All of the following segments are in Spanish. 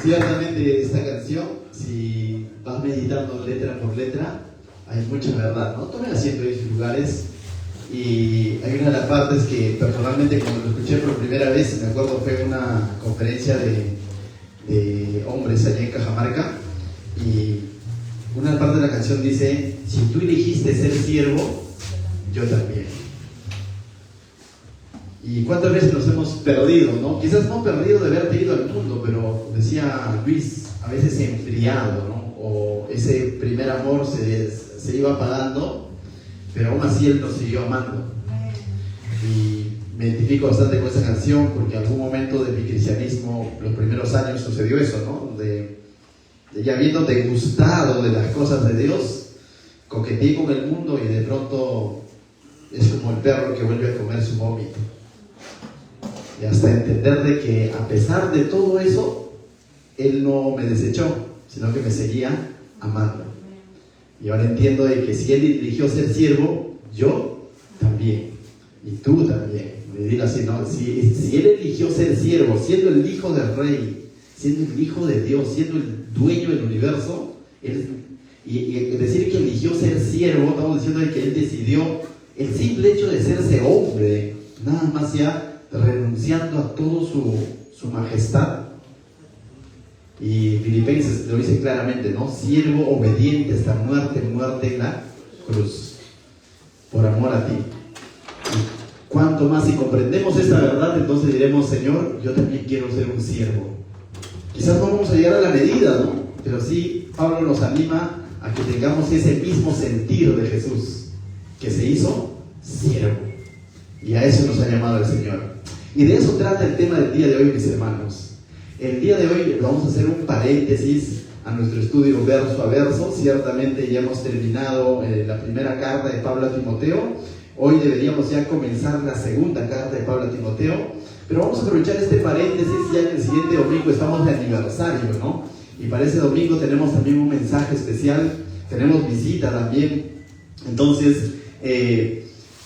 Ciertamente esta canción, si vas meditando letra por letra, hay mucha verdad, ¿no? Tomen asiento en sus lugares y hay una de las partes que personalmente cuando lo escuché por primera vez, me acuerdo fue una conferencia de hombres allá en Cajamarca y una parte de la canción dice: si tú elegiste ser siervo, yo también. ¿Y cuántas veces nos hemos perdido, no? Quizás no perdido de haberte ido al mundo, pero decía Luis, a veces enfriado, ¿no? O ese primer amor se iba apagando, pero aún así Él nos siguió amando. Y me identifico bastante con esa canción porque en algún momento de mi cristianismo, los primeros años, sucedió eso, ¿no? De ya habiéndote gustado de las cosas de Dios, coqueteé con el mundo y de pronto es como el perro que vuelve a comer su vómito. Y hasta entender de que a pesar de todo eso, Él no me desechó, sino que me seguía amando. Y ahora entiendo de que si Él eligió ser siervo, yo también, y tú también. Me digo así, ¿no? Si Él eligió ser siervo, siendo el hijo del rey, siendo el hijo de Dios, siendo el dueño del universo, y decir que eligió ser siervo, estamos diciendo de que Él decidió el simple hecho de serse hombre, nada más ya renunciando a todo su majestad. Y Filipenses lo dice claramente, ¿no? Siervo obediente hasta muerte en la cruz, por amor a ti. Y cuanto más si comprendemos esta verdad, entonces diremos: Señor, yo también quiero ser un siervo. Quizás no vamos a llegar a la medida, ¿no? Pero sí, Pablo nos anima a que tengamos ese mismo sentido de Jesús, que se hizo siervo. Y a eso nos ha llamado el Señor. Y de eso trata el tema del día de hoy, mis hermanos. El día de hoy vamos a hacer un paréntesis a nuestro estudio verso a verso. Ciertamente ya hemos terminado la primera carta de Pablo a Timoteo. Hoy deberíamos ya comenzar la segunda carta de Pablo a Timoteo. Pero vamos a aprovechar este paréntesis, ya que el siguiente domingo estamos de aniversario, ¿no? Y para ese domingo tenemos también un mensaje especial. Tenemos visita también. Entonces,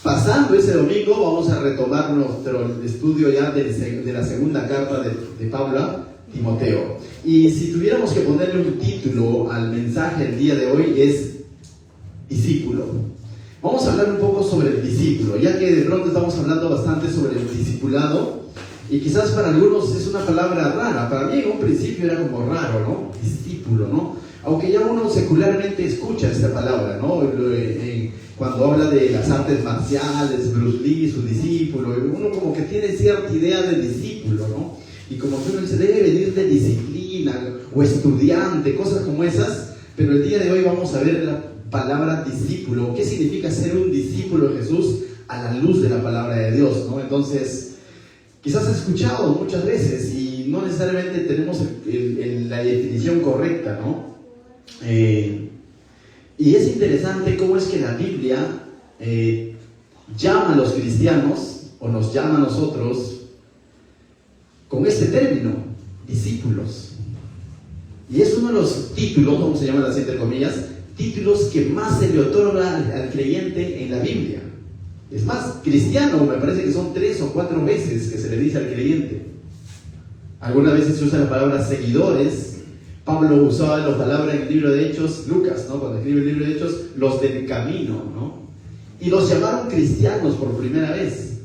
pasando ese domingo, vamos a retomar nuestro estudio ya de la segunda carta de Pablo a Timoteo. Y si tuviéramos que ponerle un título al mensaje el día de hoy, es discípulo. Vamos a hablar un poco sobre el discípulo, ya que de pronto estamos hablando bastante sobre el discipulado, y quizás para algunos es una palabra rara. Para mí en un principio era como raro, ¿no? Discípulo, ¿no? Aunque ya uno secularmente escucha esta palabra, ¿no? Cuando habla de las artes marciales, Bruce Lee, su discípulo, uno como que tiene cierta idea de discípulo, ¿no? Y como que uno dice, debe venir de disciplina, o estudiante, cosas como esas, pero el día de hoy vamos a ver la palabra discípulo. ¿Qué significa ser un discípulo de Jesús a la luz de la palabra de Dios, ¿no? Entonces, quizás has escuchado muchas veces y no necesariamente tenemos la definición correcta, ¿no? Y es interesante cómo es que la Biblia llama a los cristianos, o nos llama a nosotros, con este término, discípulos. Y es uno de los títulos, vamos a llamarlo así entre comillas, títulos que más se le otorga al creyente en la Biblia. Es más, cristiano, me parece que son 3 o 4 veces que se le dice al creyente. Algunas veces se usa la palabra seguidores. Pablo usaba la palabra en el libro de Hechos, Lucas, ¿no? Cuando escribe el libro de Hechos, los del camino, ¿no? Y los llamaron cristianos por primera vez.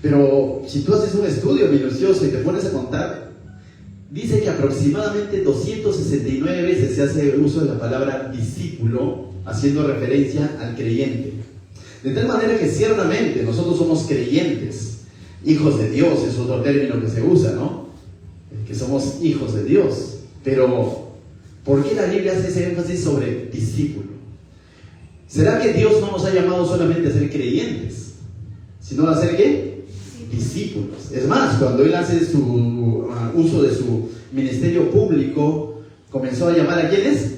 Pero si tú haces un estudio minucioso y te pones a contar, dice que aproximadamente 269 veces se hace uso de la palabra discípulo, haciendo referencia al creyente. De tal manera que ciertamente nosotros somos creyentes, hijos de Dios, es otro término que se usa, ¿no? Que somos hijos de Dios. Pero, ¿por qué la Biblia hace ese énfasis sobre discípulo? ¿Será que Dios no nos ha llamado solamente a ser creyentes, sino a ser ¿qué? Discípulos. Es más, cuando Él hace su uso de su ministerio público, comenzó a llamar ¿a quiénes?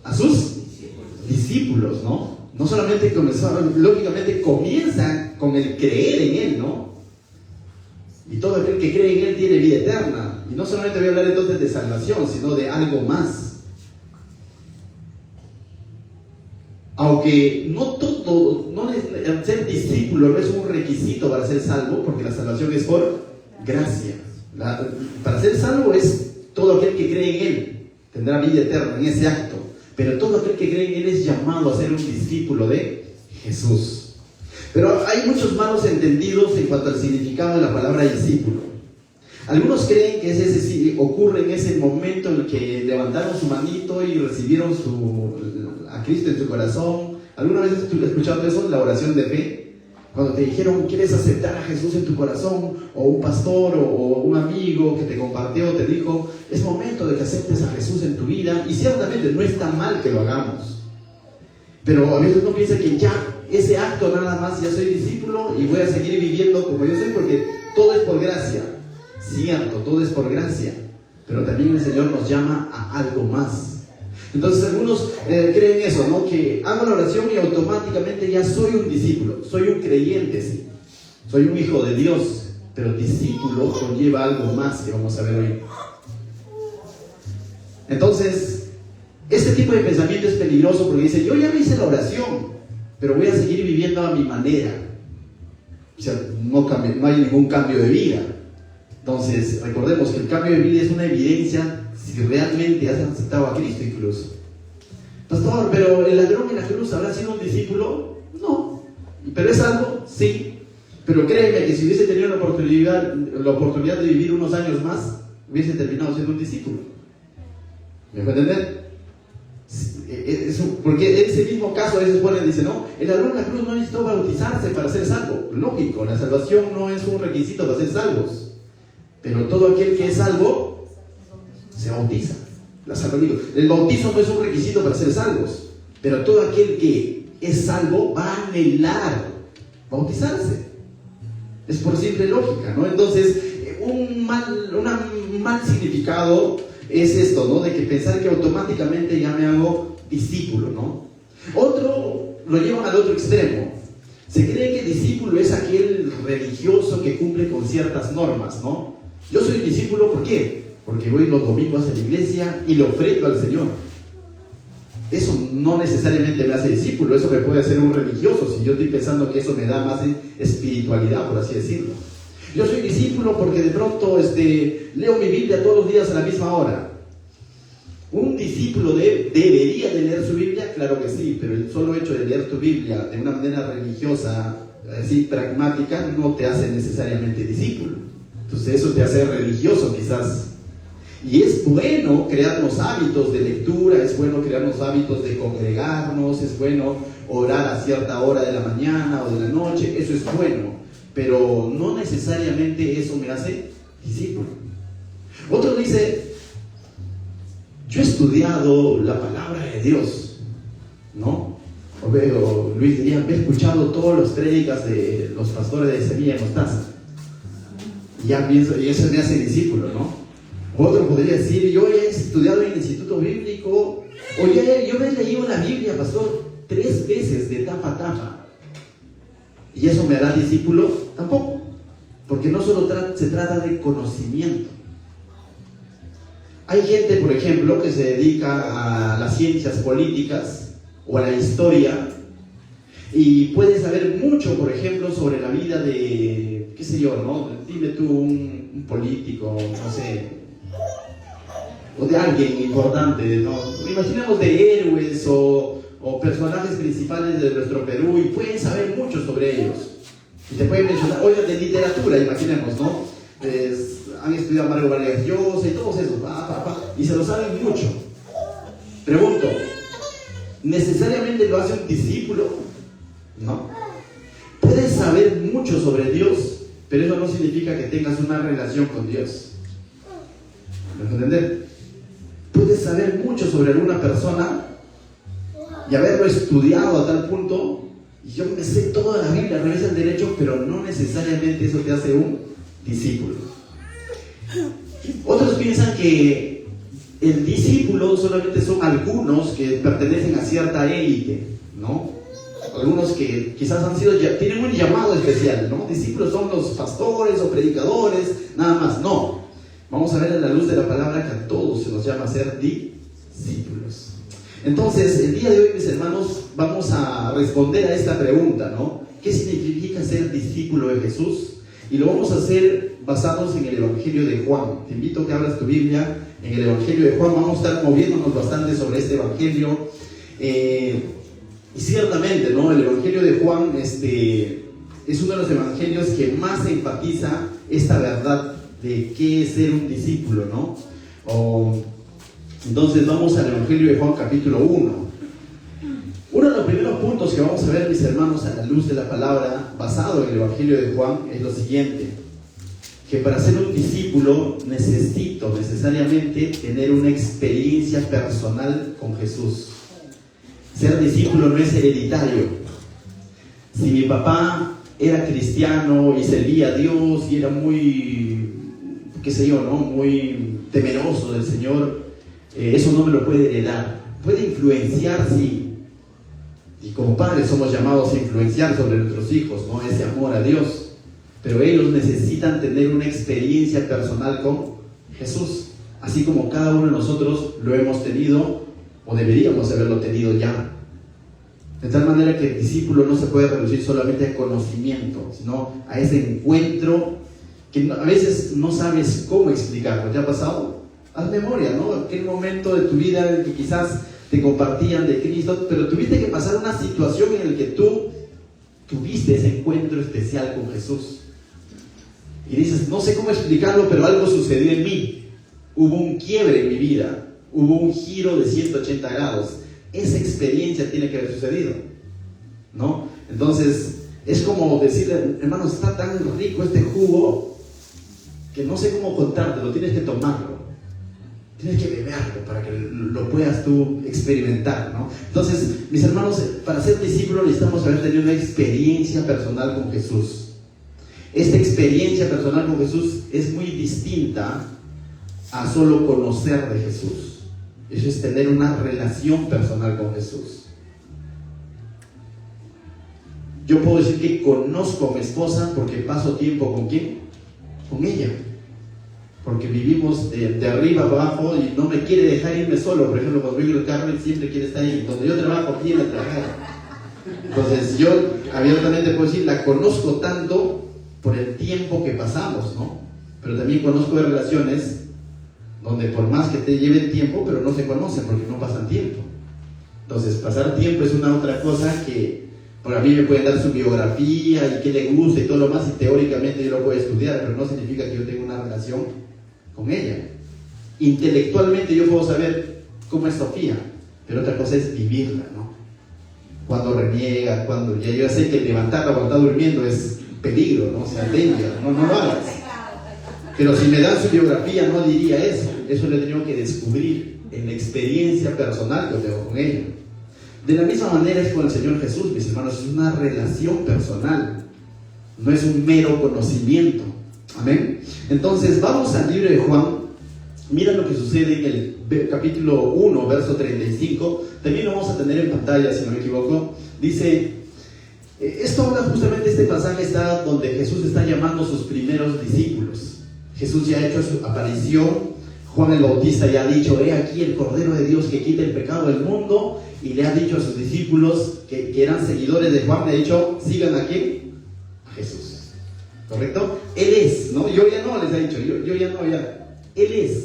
A sus discípulos, ¿no? No solamente comenzó, lógicamente comienza con el creer en Él, ¿no? Y todo aquel que cree en Él tiene vida eterna. Y no solamente voy a hablar entonces de salvación, sino de algo más. Aunque no todo, ser discípulo no es un requisito para ser salvo, porque la salvación es por gracia. Para ser salvo es todo aquel que cree en Él tendrá vida eterna en ese acto, pero todo aquel que cree en Él es llamado a ser un discípulo de Jesús. Pero hay muchos malos entendidos en cuanto al significado de la palabra discípulo. Algunos creen que ocurre en ese momento en el que levantaron su manito y recibieron a Cristo en su corazón. ¿Alguna vez has escuchado eso, la oración de fe? Cuando te dijeron, ¿quieres aceptar a Jesús en tu corazón? O un pastor o un amigo que te compartió, te dijo, es momento de que aceptes a Jesús en tu vida. Y ciertamente no está mal que lo hagamos. Pero a veces uno piensa que ya, ese acto nada más, ya soy discípulo y voy a seguir viviendo como yo soy porque todo es por gracia. Cierto, todo es por gracia. Pero también el Señor nos llama a algo más. Entonces algunos creen eso, ¿no? Que hago la oración y automáticamente ya soy un discípulo, soy un creyente, sí. Soy un hijo de Dios, pero discípulo conlleva algo más que vamos a ver hoy. Entonces, este tipo de pensamiento es peligroso porque dice, yo ya me hice la oración, pero voy a seguir viviendo a mi manera. O sea, no hay ningún cambio de vida. Entonces, recordemos que el cambio de vida es una evidencia si realmente has aceptado a Cristo incluso. Pastor, ¿pero el ladrón en la cruz habrá sido un discípulo? No. ¿Pero es algo? Sí. Pero créeme que si hubiese tenido la oportunidad de vivir unos años más, hubiese terminado siendo un discípulo. ¿Me puede entender? Porque en ese mismo caso a veces dice, no, el ladrón en la cruz no necesitó bautizarse para ser salvo. Lógico, la salvación no es un requisito para ser salvos. Pero todo aquel que es salvo se bautiza. El bautizo no es un requisito para ser salvos, pero todo aquel que es salvo va a anhelar bautizarse. Es por simple lógica, ¿no? Entonces, un mal significado es esto, ¿no? De que pensar que automáticamente ya me hago discípulo, ¿no? Otro lo llevan al otro extremo. Se cree que discípulo es aquel religioso que cumple con ciertas normas, ¿no? Yo soy discípulo, ¿por qué? Porque voy los domingos a la iglesia y le ofrendo al Señor. Eso no necesariamente me hace discípulo, eso me puede hacer un religioso, si yo estoy pensando que eso me da más espiritualidad, por así decirlo. Yo soy discípulo porque de pronto leo mi Biblia todos los días a la misma hora. ¿Un discípulo debería de leer su Biblia? Claro que sí, pero el solo hecho de leer tu Biblia de una manera religiosa, así pragmática, no te hace necesariamente discípulo. Entonces eso te hace religioso quizás. Y es bueno crearnos hábitos de lectura, es bueno crearnos hábitos de congregarnos, es bueno orar a cierta hora de la mañana o de la noche, eso es bueno, pero no necesariamente eso me hace discípulo. Otro dice, yo he estudiado la palabra de Dios, ¿no? O Luis diría, he escuchado todas las prédicas de los pastores de Semilla de Mostaza. Y ya pienso, y eso me hace discípulo, ¿no? Otro podría decir, yo he estudiado en el instituto bíblico, o yo me he leído la Biblia, pastor, 3 veces de tapa a tapa. ¿Y eso me hará discípulo? Tampoco, porque no solo se trata de conocimiento. Hay gente, por ejemplo, que se dedica a las ciencias políticas o a la historia y puede saber mucho, por ejemplo, sobre la vida de, qué sé yo, ¿no? Dime tú un político, no sé, o de alguien importante, ¿no? Imaginemos de héroes o personajes principales de nuestro Perú y pueden saber mucho sobre ellos. Y te pueden mencionar, oigan, de literatura, imaginemos, ¿no? Han estudiado a Mario Vargas Llosa y todos esos, y se lo saben mucho. Pregunto, ¿necesariamente lo hace un discípulo? No. Puedes saber mucho sobre Dios, pero eso no significa que tengas una relación con Dios. ¿Me entender? Puedes saber mucho sobre alguna persona y haberlo estudiado a tal punto, y yo me sé toda la Biblia, revés al derecho, pero no necesariamente eso te hace un discípulo. Otros piensan que el discípulo solamente son algunos que pertenecen a cierta élite, ¿no? Algunos que quizás tienen un llamado especial, ¿no? Discípulos son los pastores o predicadores, nada más. No, vamos a ver a la luz de la palabra que a todos se nos llama a ser discípulos. Entonces, el día de hoy, mis hermanos, vamos a responder a esta pregunta, ¿no? ¿Qué significa ser discípulo de Jesús? Y lo vamos a hacer basados en el Evangelio de Juan. Te invito a que abras tu Biblia en el Evangelio de Juan. Vamos a estar moviéndonos bastante sobre este Evangelio. Y ciertamente, ¿no? El Evangelio de Juan es uno de los evangelios que más enfatiza esta verdad de qué es ser un discípulo, ¿no? Entonces vamos al Evangelio de Juan capítulo 1. Uno de los primeros puntos que vamos a ver, mis hermanos, a la luz de la palabra, basado en el Evangelio de Juan, es lo siguiente: que para ser un discípulo necesito necesariamente tener una experiencia personal con Jesús. Ser discípulo no es hereditario. Si mi papá era cristiano y servía a Dios y era muy, qué sé yo, ¿no? Muy temeroso del Señor, eso no me lo puede heredar. Puede influenciar, sí. Y como padres somos llamados a influenciar sobre nuestros hijos, ¿no? Ese amor a Dios. Pero ellos necesitan tener una experiencia personal con Jesús, así como cada uno de nosotros lo hemos tenido o deberíamos haberlo tenido ya. De tal manera que el discípulo no se puede reducir solamente a conocimiento, sino a ese encuentro que a veces no sabes cómo explicarlo. ¿Te ha pasado? Haz memoria, ¿no? Aquel momento de tu vida en que quizás te compartían de Cristo, pero tuviste que pasar una situación en la que tú tuviste ese encuentro especial con Jesús. Y dices, no sé cómo explicarlo, pero algo sucedió en mí. Hubo un quiebre en mi vida, hubo un giro de 180 grados. Esa experiencia tiene que haber sucedido, ¿no? Entonces, es como decirle, hermano, está tan rico este jugo que no sé cómo contártelo, tienes que tomarlo. Tienes que beberlo para que lo puedas tú experimentar, ¿no? Entonces, mis hermanos, para ser discípulos necesitamos haber tenido una experiencia personal con Jesús. Esta experiencia personal con Jesús es muy distinta a solo conocer de Jesús. Eso es tener una relación personal con Jesús. Yo puedo decir que conozco a mi esposa porque paso tiempo ¿con quién? Con ella. Porque vivimos de arriba abajo y no me quiere dejar irme solo. Por ejemplo, cuando vivo en el carro, él siempre quiere estar ahí. Donde yo trabajo, quiere trabajar. Entonces yo abiertamente puedo decir, la conozco tanto por el tiempo que pasamos, ¿no? Pero también conozco de relaciones donde por más que te lleven tiempo, pero no se conocen porque no pasan tiempo. Entonces, pasar tiempo es una otra cosa que por mí me pueden dar su biografía y qué le gusta y todo lo más, y teóricamente yo lo puedo estudiar, pero no significa que yo tenga una relación con ella. Intelectualmente yo puedo saber cómo es Sofía, pero otra cosa es vivirla, ¿no? Cuando reniega, cuando ya yo sé que levantarla cuando está durmiendo es peligro, ¿no? O sea, danger, no lo hagas. Pero si me dan su biografía no diría eso. Eso lo he tenido que descubrir en la experiencia personal que tengo con ella. De la misma manera es con el Señor Jesús, mis hermanos. Es una relación personal, no es un mero conocimiento. Amén. Entonces vamos al libro de Juan. Mira lo que sucede en el capítulo 1, verso 35. También lo vamos a tener en pantalla, si no me equivoco. Dice, esto habla justamente, este pasaje está donde Jesús está llamando a sus primeros discípulos. Jesús ya ha hecho su aparición. Juan el Bautista ya ha dicho, he aquí el Cordero de Dios que quita el pecado del mundo. Y le ha dicho a sus discípulos que eran seguidores de Juan, le ha dicho, sigan a ¿quién? A Jesús. ¿Correcto? Él es, ¿no? Yo ya no, les ha dicho, yo ya no, ya. Él es.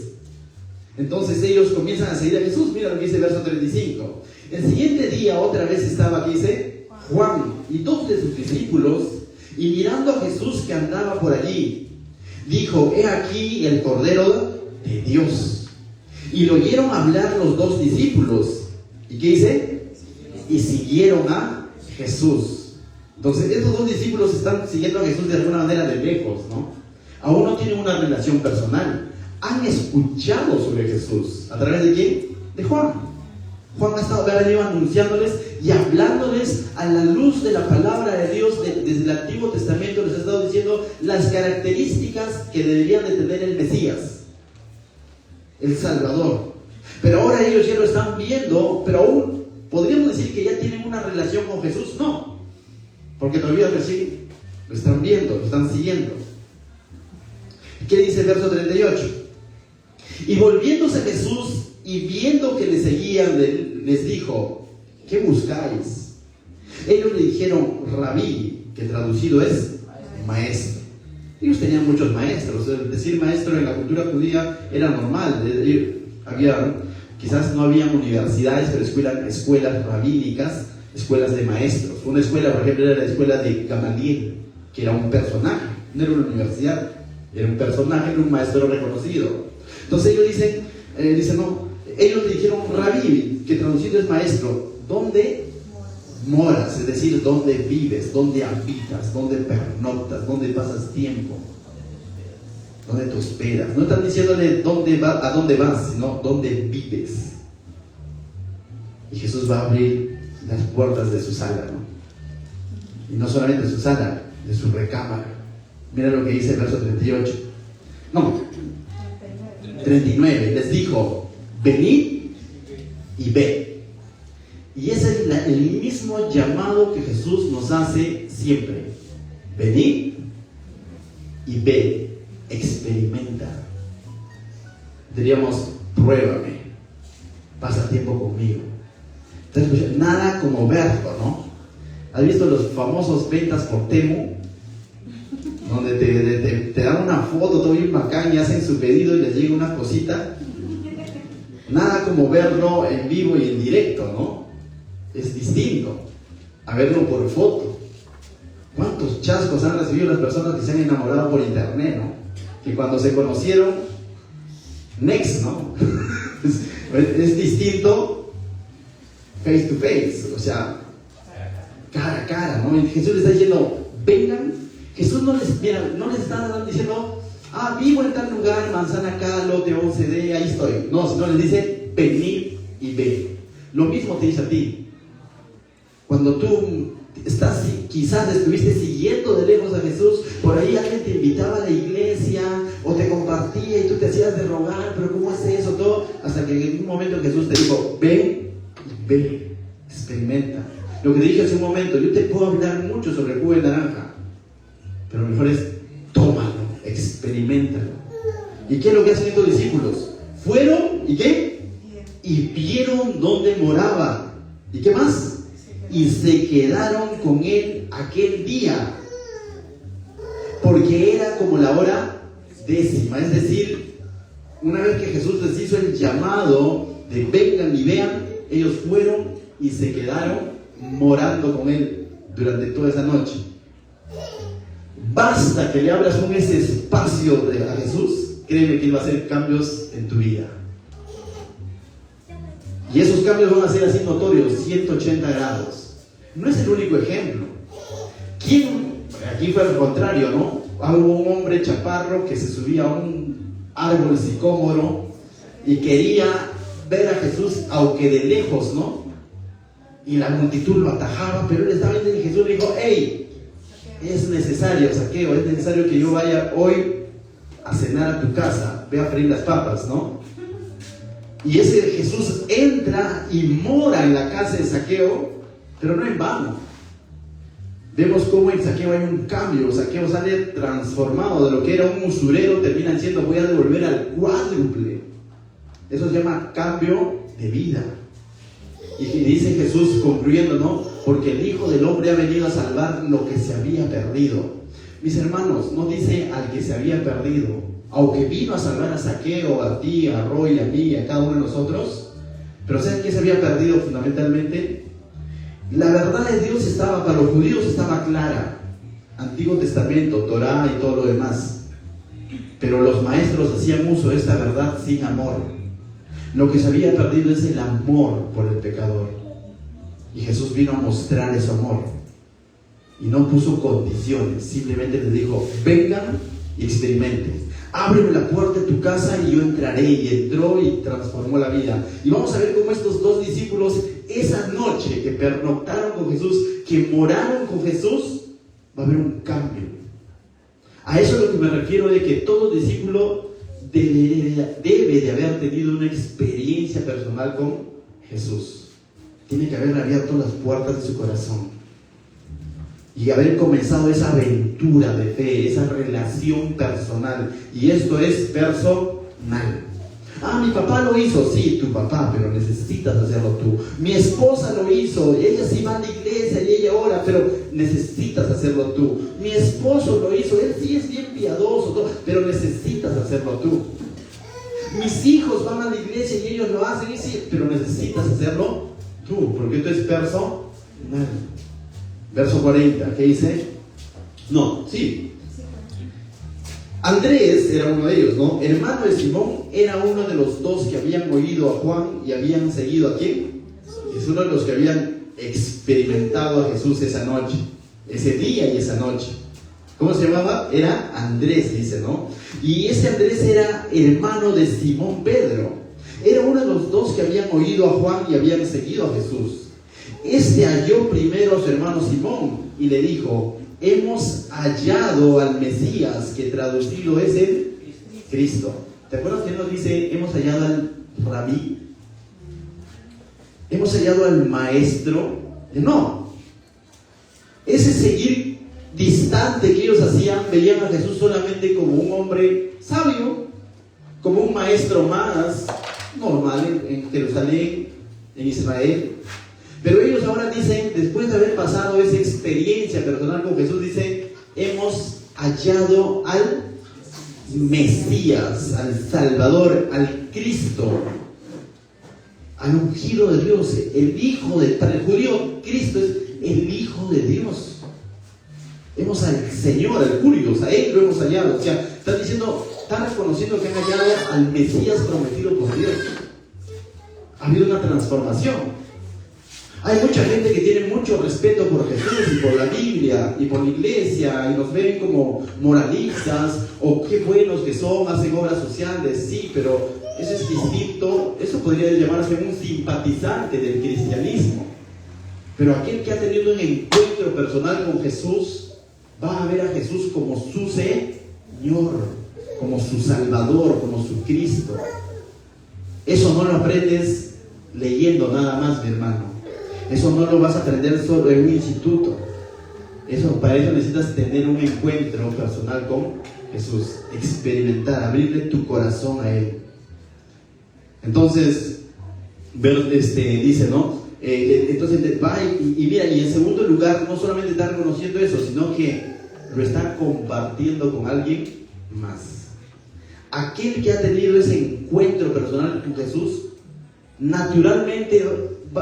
Entonces ellos comienzan a seguir a Jesús. Mira lo que dice el verso 35. El siguiente día otra vez estaba aquí, dice, Juan y dos de sus discípulos, y mirando a Jesús que andaba por allí, dijo, he aquí el Cordero de Dios. Y lo oyeron hablar los dos discípulos. ¿Y qué dice? Y siguieron a Jesús. Entonces estos dos discípulos están siguiendo a Jesús de alguna manera de lejos, ¿no? Aún no tienen una relación personal. Han escuchado sobre Jesús. ¿A través de quién? De Juan. Juan ha venido anunciándoles y hablándoles a la luz de la palabra de Dios desde el Antiguo Testamento. Les ha estado diciendo las características que deberían de tener el Mesías, el Salvador. Pero ahora ellos ya lo están viendo, pero aún podríamos decir que ya tienen una relación con Jesús. No, porque todavía recién lo están viendo, lo están siguiendo. ¿Qué dice el verso 38? Y volviéndose a Jesús y viendo que le seguían, les dijo, ¿qué buscáis? Ellos le dijeron, Rabí, que traducido es maestro. Ellos tenían muchos maestros. Decir maestro en la cultura judía era normal. Quizás no habían universidades, pero escuelas rabínicas, escuelas de maestros. Una escuela, por ejemplo, era la escuela de Gamaliel, que era un personaje, no era una universidad, era un personaje, era un maestro reconocido. Entonces ellos dicen no, ellos le dijeron rabí, que traducido es maestro, ¿dónde moras? Es decir, ¿dónde vives? ¿Dónde habitas? ¿Dónde pernoctas? ¿Dónde pasas tiempo? ¿Dónde te hospedas? No están diciéndole a dónde vas, sino dónde vives. Y Jesús va a abrir las puertas de su sala, ¿no? Y no solamente de su sala, de su recámara. Mira lo que dice el verso 38. No, 39. Les dijo, venid y ve. Y ese es el mismo llamado que Jesús nos hace siempre. Venid y ve. Experimenta. Diríamos, pruébame, pasa tiempo conmigo. Entonces, nada como verlo, ¿no? ¿Has visto los famosos ventas por Temu? Donde te dan una foto todo bien bacán y hacen su pedido y les llega una cosita. Nada como verlo en vivo y en directo, ¿no? Es distinto a verlo por foto. ¿Cuántos chascos han recibido las personas que se han enamorado por internet, ¿no? Que cuando se conocieron, next, ¿no? es distinto face to face, o sea, cara a cara, ¿no? Y Jesús les está diciendo, vengan. Jesús no les está diciendo, vivo en tal lugar, manzana acá, lote 11D, ahí estoy. No, sino les dice, venid y ve. Lo mismo te dice a ti. Cuando tú quizás estuviste siguiendo de lejos a Jesús, por ahí alguien te invitaba a la iglesia o te compartía y tú te hacías de rogar, pero ¿cómo es eso? Todo, hasta que en un momento Jesús te dijo, ven y ve, experimenta. Lo que te dije hace un momento, yo te puedo hablar mucho sobre el jugo de naranja, pero lo mejor es, tómalo, experimentalo. ¿Y qué es lo que hacen estos discípulos? Fueron, ¿y qué? Y vieron dónde moraba. ¿Y qué más? Y se quedaron con él aquel día, porque era como la hora 10:00, es decir, una vez que Jesús les hizo el llamado de vengan y vean, ellos fueron y se quedaron morando con él durante toda esa noche. Basta que le abras ese espacio a Jesús, créeme que él va a hacer cambios en tu vida. Y esos cambios van a ser así notorios, 180 grados. No es el único ejemplo. Aquí fue al contrario, ¿no? Hubo un hombre chaparro que se subía a un árbol sicómoro y quería ver a Jesús, aunque de lejos, ¿no? Y la multitud lo atajaba, pero él estaba viendo y Jesús le dijo, hey, es necesario, Zaqueo, es necesario que yo vaya hoy a cenar a tu casa, ve a freír las papas, ¿no? Y ese Jesús entra y mora en la casa de Zaqueo, pero no en vano. Vemos cómo en Zaqueo hay un cambio. Zaqueo sale transformado de lo que era un usurero, termina diciendo, voy a devolver al cuádruple. Eso se llama cambio de vida. Y dice Jesús concluyendo, ¿no? Porque el Hijo del Hombre ha venido a salvar lo que se había perdido. Mis hermanos, no dice al que se había perdido, aunque vino a salvar a Zaqueo, a ti, a Roy, a mí, a cada uno de nosotros. Pero ¿saben qué se había perdido fundamentalmente? La verdad de Dios para los judíos estaba clara. Antiguo Testamento, Torá y todo lo demás. Pero los maestros hacían uso de esta verdad sin amor. Lo que se había perdido es el amor por el pecador. Y Jesús vino a mostrar ese amor. Y no puso condiciones, simplemente les dijo, vengan y experimenten. Ábreme la puerta de tu casa y yo entraré. Y entró y transformó la vida. Y vamos a ver cómo estos dos discípulos, esa noche que pernoctaron con Jesús, que moraron con Jesús, va a haber un cambio. A eso es lo que me refiero, de que todo discípulo debe de haber tenido una experiencia personal con Jesús. Tiene que haber abierto las puertas de su corazón y haber comenzado esa aventura de fe, esa relación personal. Y esto es personal. Mi papá lo hizo. Sí, tu papá, pero necesitas hacerlo tú. Mi esposa lo hizo. Ella sí va a la iglesia y ella ora, pero necesitas hacerlo tú. Mi esposo lo hizo. Él sí es bien piadoso, pero necesitas hacerlo tú. Mis hijos van a la iglesia y ellos lo hacen, y sí, pero necesitas hacerlo tú, porque esto es personal. Verso 40, ¿qué dice? No, sí. Andrés era uno de ellos, ¿no? Hermano de Simón, era uno de los dos que habían oído a Juan y habían seguido a quién. Es uno de los que habían experimentado a Jesús esa noche, ese día y esa noche. ¿Cómo se llamaba? Era Andrés, dice, ¿no? Y ese Andrés era hermano de Simón Pedro. Era uno de los dos que habían oído a Juan y habían seguido a Jesús. Este halló primero a su hermano Simón y le dijo: hemos hallado al Mesías, que traducido es el Cristo. ¿Te acuerdas que nos dice, hemos hallado al Rabí? ¿Hemos hallado al Maestro? No. Ese seguir distante que ellos hacían, veían a Jesús solamente como un hombre sabio, como un maestro más normal en Jerusalén, en Israel. Pero ellos ahora dicen, después de haber pasado esa experiencia personal con Jesús, dicen, hemos hallado al Mesías, al Salvador, al Cristo, al ungido de Dios, el Hijo de... Para el judío, Cristo es el Hijo de Dios. Hemos al Señor, al Curios, a Él lo hemos hallado. O sea, están diciendo, están reconociendo que han hallado al Mesías prometido por Dios. Ha habido una transformación. Hay mucha gente que tiene mucho respeto por Jesús y por la Biblia y por la iglesia y nos ven como moralistas o qué buenos que son, hacen obras sociales, sí, pero eso es distinto. Eso podría llamarse un simpatizante del cristianismo. Pero aquel que ha tenido un encuentro personal con Jesús va a ver a Jesús como su Señor, como su Salvador, como su Cristo. Eso no lo aprendes leyendo nada más, mi hermano. Eso no lo vas a aprender solo en un instituto. Para eso necesitas tener un encuentro personal con Jesús, experimentar, abrirle tu corazón a Él. Entonces, dice, ¿no? Entonces va y mira, y en segundo lugar, no solamente está reconociendo eso, sino que lo está compartiendo con alguien más. Aquel que ha tenido ese encuentro personal con Jesús, naturalmente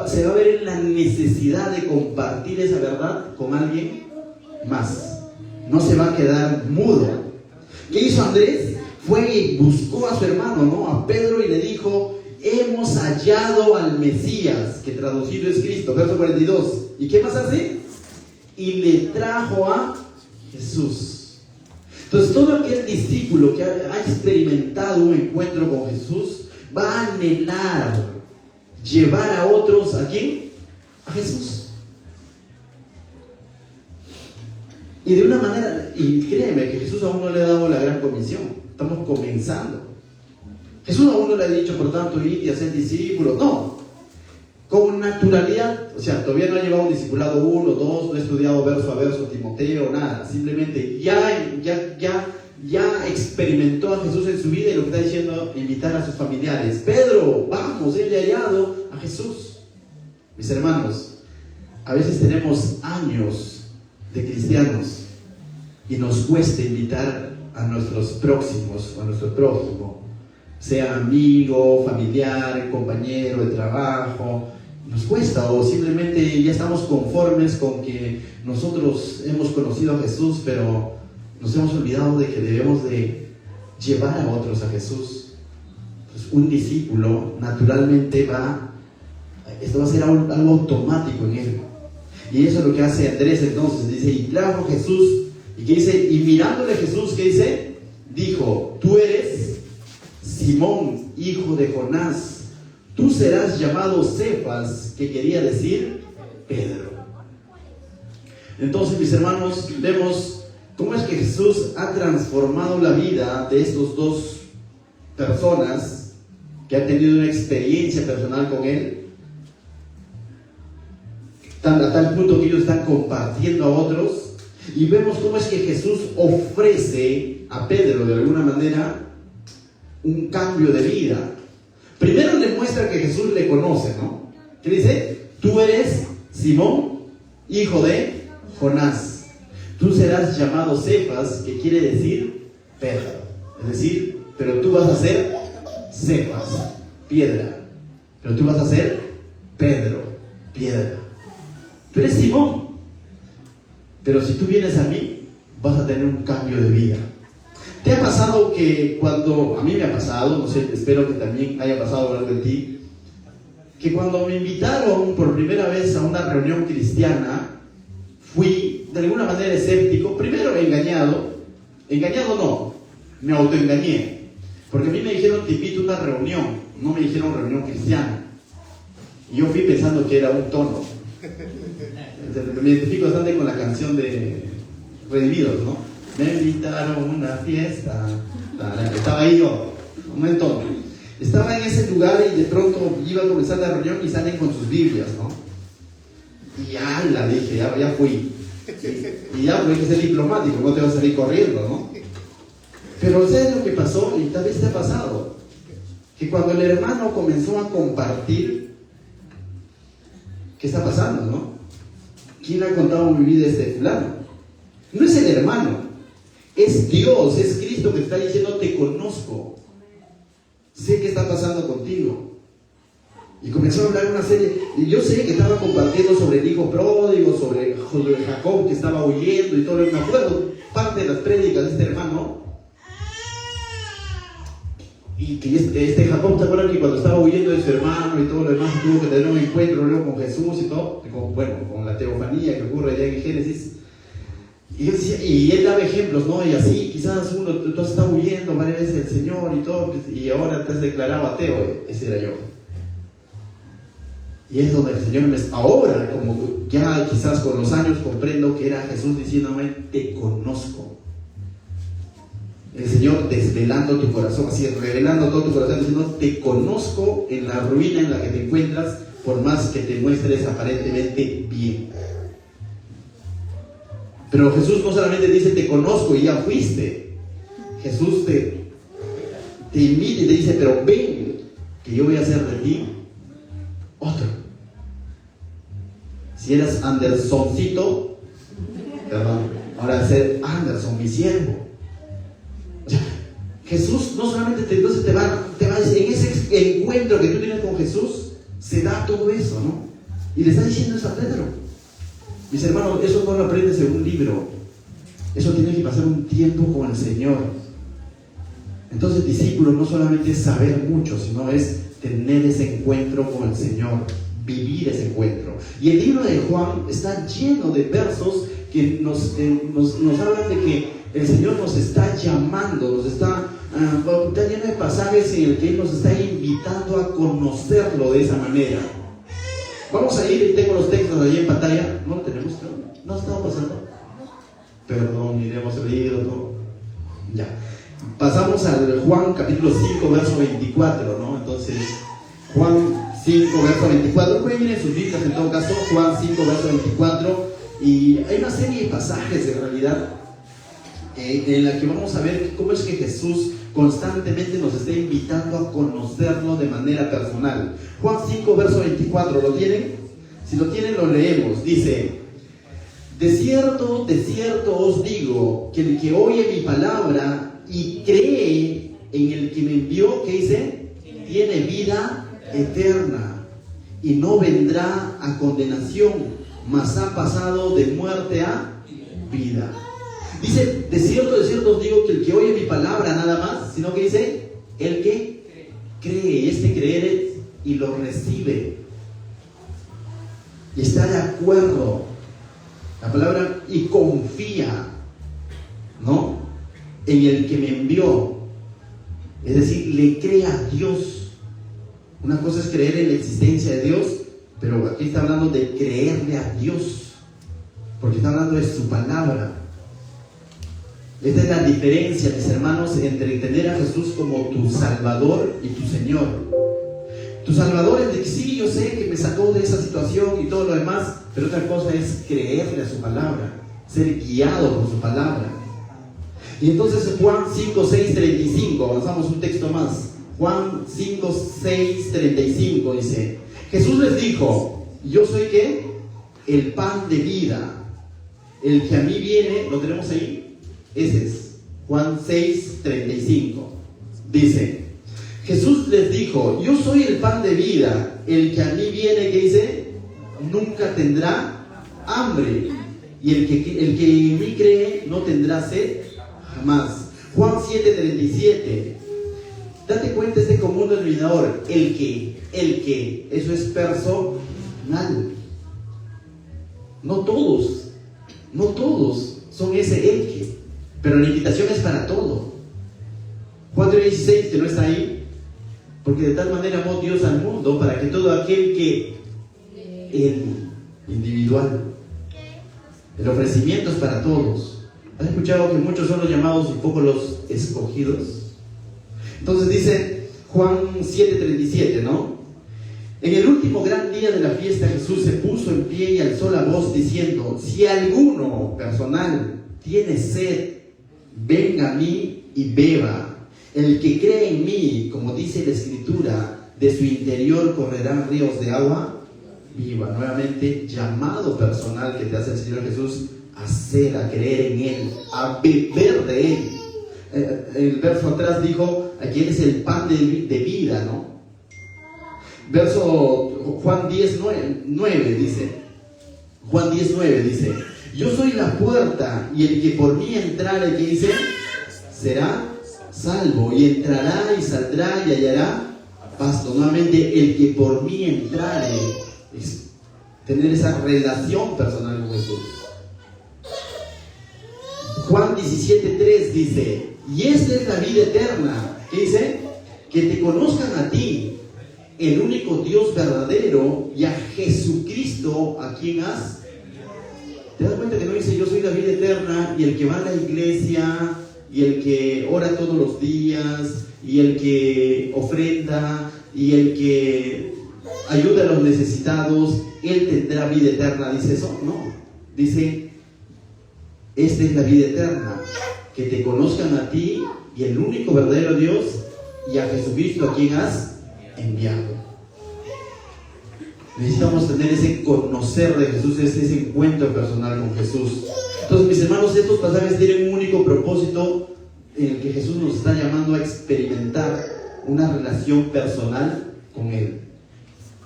se va a ver en la necesidad de compartir esa verdad con alguien más. No se va a quedar mudo. ¿Qué hizo Andrés? Fue y buscó a su hermano, ¿no? A Pedro, y le dijo: hemos hallado al Mesías, que traducido es Cristo. Verso 42. ¿Y qué más hace? Y le trajo a Jesús. Entonces, todo aquel discípulo que ha experimentado un encuentro con Jesús va a anhelar llevar a otros, ¿a quién? A Jesús. Y de una manera, y créeme que Jesús aún no le ha dado la gran comisión. Estamos comenzando. Jesús aún no le ha dicho, por tanto, id y haced discípulos. No. Con naturalidad, o sea, todavía no ha llevado un discipulado 1, 2, no ha estudiado verso a verso Timoteo, nada. Simplemente ya experimentó a Jesús en su vida, y lo que está diciendo, invitar a sus familiares. Pedro, vamos, él le ha hallado a Jesús. Mis hermanos, a veces tenemos años de cristianos y nos cuesta invitar a nuestros próximos, a nuestro prójimo, sea amigo, familiar, compañero de trabajo. Nos cuesta, o simplemente ya estamos conformes con que nosotros hemos conocido a Jesús, pero nos hemos olvidado de que debemos de llevar a otros a Jesús. Pues un discípulo naturalmente esto va a ser algo automático en él. Y eso es lo que hace Andrés entonces. Dice, y trajo Jesús, y que dice, y mirándole Jesús, ¿qué dice? Dijo: tú eres Simón, hijo de Jonás, tú serás llamado Cefas, que quería decir Pedro. Entonces, mis hermanos, vemos cómo es que Jesús ha transformado la vida de estos dos personas que han tenido una experiencia personal con Él, a tal punto que ellos están compartiendo a otros. Y vemos cómo es que Jesús ofrece a Pedro, de alguna manera, un cambio de vida. Primero le muestra que Jesús le conoce, ¿no? ¿Qué dice? Tú eres Simón, hijo de Jonás. Tú serás llamado Cefas, que quiere decir Pedro. Es decir, pero tú vas a ser Cefas, piedra. Pero tú vas a ser Pedro, piedra. Tú eres Simón. Pero si tú vienes a mí, vas a tener un cambio de vida. ¿Te ha pasado que cuando, a mí me ha pasado, no sé, espero que también haya pasado algo en ti, que cuando me invitaron por primera vez a una reunión cristiana, fui de alguna manera escéptico, primero engañado no, me autoengañé, porque a mí me dijeron te invito a una reunión, no me dijeron reunión cristiana, y yo fui pensando que era un tono. Me identifico bastante con la canción de Redimidos, ¿no? Me invitaron a una fiesta, estaba ahí yo, un entorno. Estaba en ese lugar y de pronto iba a comenzar la reunión y salen con sus Biblias, ¿no? Y ya dije, ya fui. Y ya hay que ser diplomático, no te vas a salir corriendo, ¿no? Pero ¿sabes lo que pasó? Y tal vez te ha pasado. Que cuando el hermano comenzó a compartir, ¿qué está pasando, no? ¿Quién ha contado mi vida este fulano? No es el hermano, es Dios, es Cristo que te está diciendo te conozco. Sé qué está pasando contigo. Y comenzó a hablar una serie, y yo sé que estaba compartiendo sobre el hijo pródigo, sobre Jacob que estaba huyendo y todo. Me acuerdo parte de las prédicas de este hermano. Y que este Jacob, ¿te acuerdas que cuando estaba huyendo de su hermano y todo lo demás, tuvo que tener un encuentro luego con Jesús y todo? Con la teofanía que ocurre allá en Génesis. Y yo decía, y él daba ejemplos, ¿no? Y así, quizás tú has estado huyendo varias veces del Señor y todo, y ahora te has declarado ateo. Ese era yo. Y es donde el Señor ahora, como ya quizás con los años, comprendo que era Jesús diciéndome, te conozco. El Señor desvelando tu corazón, así, revelando todo tu corazón, diciendo, te conozco en la ruina en la que te encuentras, por más que te muestres aparentemente bien. Pero Jesús no solamente dice, te conozco y ya fuiste. Jesús te invita y te dice, pero ven, que yo voy a hacer de ti otro. Si eras Andersoncito, perdón, ahora ser Anderson, mi siervo. O sea, Jesús no solamente te va a decir, en ese encuentro que tú tienes con Jesús, se da todo eso, ¿no? Y le está diciendo eso a Pedro. Mis hermanos, eso no lo aprendes en un libro. Eso tiene que pasar un tiempo con el Señor. Entonces, discípulo no solamente es saber mucho, sino es tener ese encuentro con el Señor, vivir ese encuentro. Y el libro de Juan está lleno de versos que nos hablan de que el Señor nos está llamando, está lleno de pasajes en el que Él nos está invitando a conocerlo de esa manera. Vamos a ir, tengo los textos ahí en pantalla. ¿No lo tenemos? ¿No estaba pasando? Perdón, iremos leído todo. Ya. Pasamos al Juan capítulo 5, verso 24, ¿no? Entonces, Juan 5, verso 24. Pueden ir en sus Biblias en todo caso, Juan 5, verso 24. Y hay una serie de pasajes en realidad en la que vamos a ver cómo es que Jesús constantemente nos está invitando a conocerlo de manera personal. Juan 5, verso 24, ¿lo tienen? Si lo tienen, lo leemos. Dice, de cierto os digo, que el que oye mi palabra y cree en el que me envió, ¿qué dice? Tiene vida eterna y no vendrá a condenación, mas ha pasado de muerte a vida. Dice, de cierto os digo que el que oye mi palabra nada más, sino que dice, el que cree, este creer y lo recibe y está de acuerdo, la palabra, y confía, ¿no? En el que me envió, es decir, le cree a Dios. Una cosa es creer en la existencia de Dios, pero aquí está hablando de creerle a Dios, porque está hablando de su palabra. Esta es la diferencia, mis hermanos, entre entender a Jesús como tu Salvador y tu Señor. Tu Salvador es de que sí, yo sé que me sacó de esa situación y todo lo demás, pero otra cosa es creerle a su palabra, ser guiado por su palabra. Y entonces Juan 5, 6, 35, avanzamos un texto más, Juan 5, 6, 35 dice: Jesús les dijo: yo soy ¿qué? El pan de vida. El que a mí viene, ¿lo tenemos ahí? Ese es Juan 6, 35. Dice: Jesús les dijo: yo soy el pan de vida. El que a mí viene, ¿qué dice? Nunca tendrá hambre. Y el que en mí cree no tendrá sed jamás. Juan 7, 37. Date cuenta este común denominador. El que, eso es personal. No todos son ese el que, pero la invitación es para todo. Juan 3:16, que no está ahí: porque de tal manera amó Dios al mundo, para que todo aquel que, el individual, el ofrecimiento es para todos. ¿Has escuchado que muchos son los llamados y pocos los escogidos? Entonces dice Juan 7:37, ¿no? En el último gran día de la fiesta, Jesús se puso en pie y alzó la voz diciendo: si alguno, personal, tiene sed, venga a mí y beba. El que cree en mí, como dice la Escritura, de su interior correrán ríos de agua viva. Nuevamente, llamado personal que te hace el Señor Jesús a ser, a creer en Él, a beber de Él. El verso atrás dijo: aquí eres el pan de vida, ¿no? Verso Juan 10:9 dice: Juan 10:9 dice: yo soy la puerta, y el que por mí entrare, ¿qué dice? Será salvo, y entrará y saldrá y hallará pasto. Nuevamente, el que por mí entrare, es tener esa relación personal con Jesús. Juan 17:3 dice: y esta es la vida eterna. ¿Qué dice? Que te conozcan a ti, el único Dios verdadero, y a Jesucristo, a quien has. ¿Te das cuenta que no dice yo soy la vida eterna, y el que va a la iglesia, y el que ora todos los días, y el que ofrenda, y el que ayuda a los necesitados, él tendrá vida eterna? ¿Dice eso? No. Dice: esta es la vida eterna, que te conozcan a ti, y el único verdadero Dios, y a Jesucristo, a quien has enviado. Necesitamos tener ese conocer de Jesús, ese encuentro personal con Jesús. Entonces, mis hermanos, estos pasajes tienen un único propósito, en el que Jesús nos está llamando a experimentar una relación personal con Él.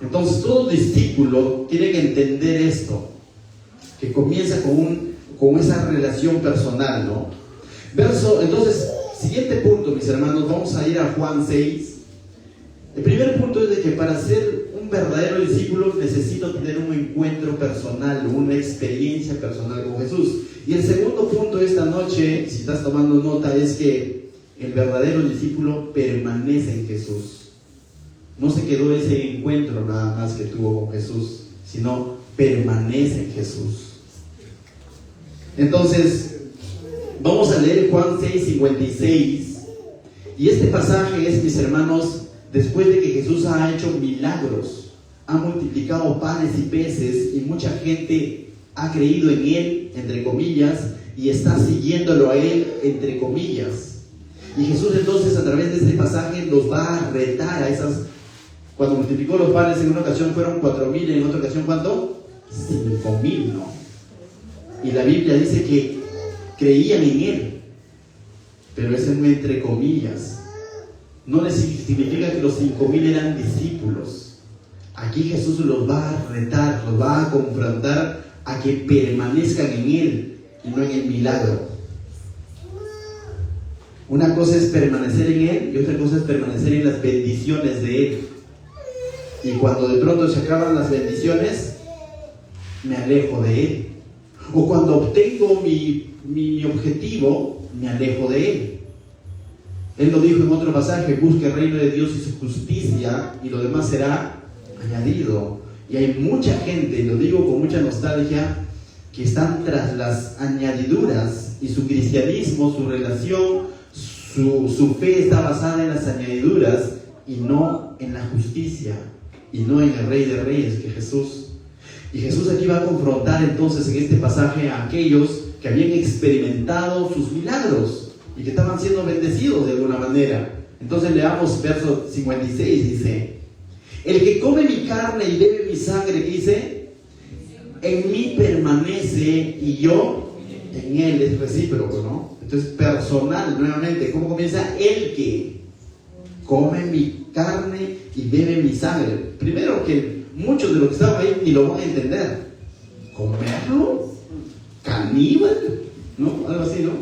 Entonces, todo discípulo tiene que entender esto, que comienza con esa relación personal, ¿no? Entonces, siguiente punto, mis hermanos, vamos a ir a Juan 6. El primer punto es de que para ser un verdadero discípulo necesito tener un encuentro personal, una experiencia personal con Jesús. Y el segundo punto de esta noche, si estás tomando nota, es que el verdadero discípulo permanece en Jesús. No se quedó ese encuentro nada más que tuvo con Jesús, sino permanece en Jesús. Entonces, vamos a leer Juan 6:56. Y este pasaje es, mis hermanos, después de que Jesús ha hecho milagros, ha multiplicado panes y peces, y mucha gente ha creído en Él, entre comillas, y está siguiéndolo a Él, entre comillas. Y Jesús entonces, a través de este pasaje, los va a retar a esas. Cuando multiplicó los panes, en una ocasión fueron 4,000, en otra ocasión, ¿cuánto? 5,000, ¿no? Y la Biblia dice que creían en Él, pero eso es entre comillas. No les significa que los 5,000 eran discípulos. Aquí Jesús los va a retar, los va a confrontar a que permanezcan en Él y no en el milagro. Una cosa es permanecer en Él y otra cosa es permanecer en las bendiciones de Él. Y cuando de pronto se acaban las bendiciones, me alejo de Él. O cuando obtengo mi objetivo, me alejo de Él. Él lo dijo en otro pasaje: busque el reino de Dios y su justicia, y lo demás será añadido. Y hay mucha gente, y lo digo con mucha nostalgia, que están tras las añadiduras, y su cristianismo, su relación, su fe está basada en las añadiduras y no en la justicia, y no en el Rey de Reyes, que es Jesús. Y Jesús aquí va a confrontar entonces en este pasaje a aquellos que habían experimentado sus milagros y que estaban siendo bendecidos de alguna manera, Entonces leamos verso 56, dice: el que come mi carne y bebe mi sangre, dice, en mí permanece y yo en él. Es recíproco, ¿no? Entonces, personal, nuevamente, ¿cómo comienza? El que come mi carne y bebe mi sangre. Primero, que muchos de los que estaban ahí ni lo van a entender. ¿Comerlo? ¿Caníbal? ¿No? Algo así, ¿no?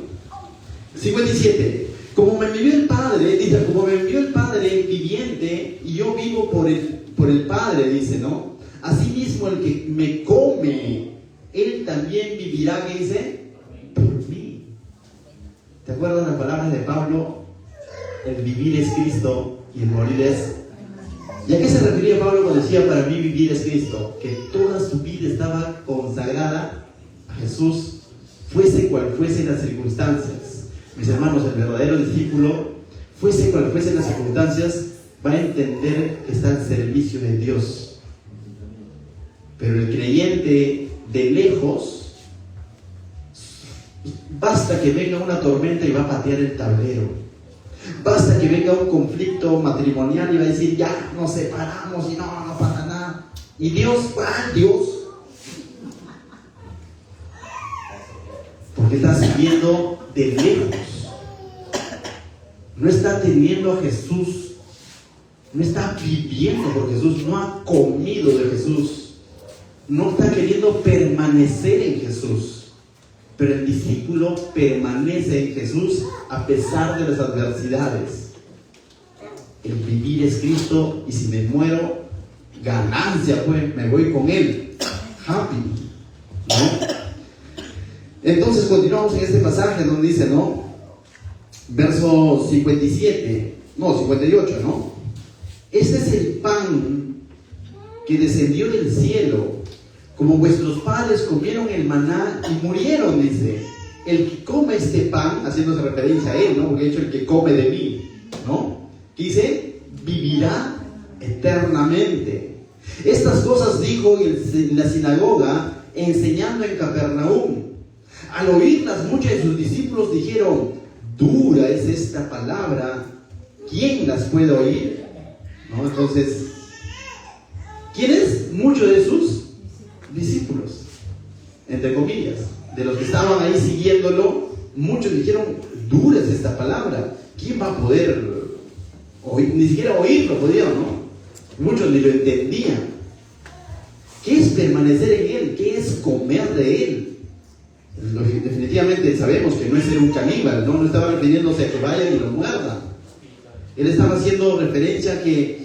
57. Como me envió el Padre, dice, como me envió el Padre viviente y yo vivo por el Padre, dice, ¿no? Asimismo, el que me come, él también vivirá, ¿qué dice? Por mí. ¿Te acuerdas las palabras de Pablo? El vivir es Cristo y el morir es... ¿Y a qué se refería Pablo cuando decía para mí vivir es Cristo? Que toda su vida estaba consagrada a Jesús, fuese cual fuesen las circunstancias. Mis hermanos, el verdadero discípulo, fuese cual fuesen las circunstancias, va a entender que está al servicio de Dios. Pero el creyente de lejos, basta que venga una tormenta y va a patear el tablero. Basta que venga un conflicto matrimonial y va a decir, ya nos separamos y no pasa nada. Y Dios, Dios. Porque está siguiendo de lejos. No está teniendo a Jesús. No está viviendo por Jesús. No ha comido de Jesús. No está queriendo permanecer en Jesús. Pero el discípulo permanece en Jesús a pesar de las adversidades. El vivir es Cristo y si me muero, ganancia, pues me voy con Él. Happy, ¿no? Entonces continuamos en este pasaje donde dice, ¿no? Verso 57, no, 58, ¿no? Este es el pan que descendió del cielo, como vuestros padres comieron el maná y murieron, dice. El que come este pan, haciéndose referencia a él, ¿no? Porque he dicho el que come de mí, ¿no? Dice, vivirá eternamente. Estas cosas dijo en la sinagoga, enseñando en Capernaum. Al oírlas, muchos de sus discípulos dijeron, dura es esta palabra, ¿quién las puede oír? ¿No? Entonces, ¿quiénes? Muchos de sus discípulos, entre comillas, de los que estaban ahí siguiéndolo, muchos dijeron, dura es esta palabra, ¿quién va a poder oír? Ni siquiera oírlo podían, ¿no? Muchos ni lo entendían. ¿Qué es permanecer en Él? ¿Qué es comer de Él? Definitivamente sabemos que no es ser un caníbal, ¿no? No estaba refiriéndose a que vayan y lo muerdan. Él estaba haciendo referencia a que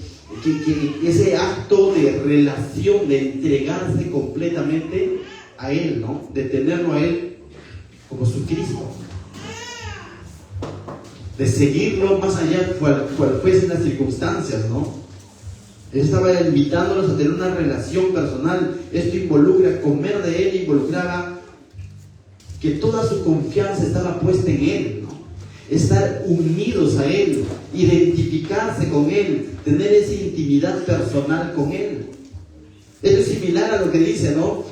ese acto de relación, de entregarse completamente a Él, ¿no? De tenerlo a Él como su Cristo. De seguirlo más allá cual fuesen las circunstancias, ¿no? Él estaba invitándolos a tener una relación personal. Esto involucra comer de Él, involucraba que toda su confianza estaba puesta en Él, ¿no? Estar unidos a Él, identificarse con Él, tener esa intimidad personal con Él. Esto es similar a lo que dice, ¿no?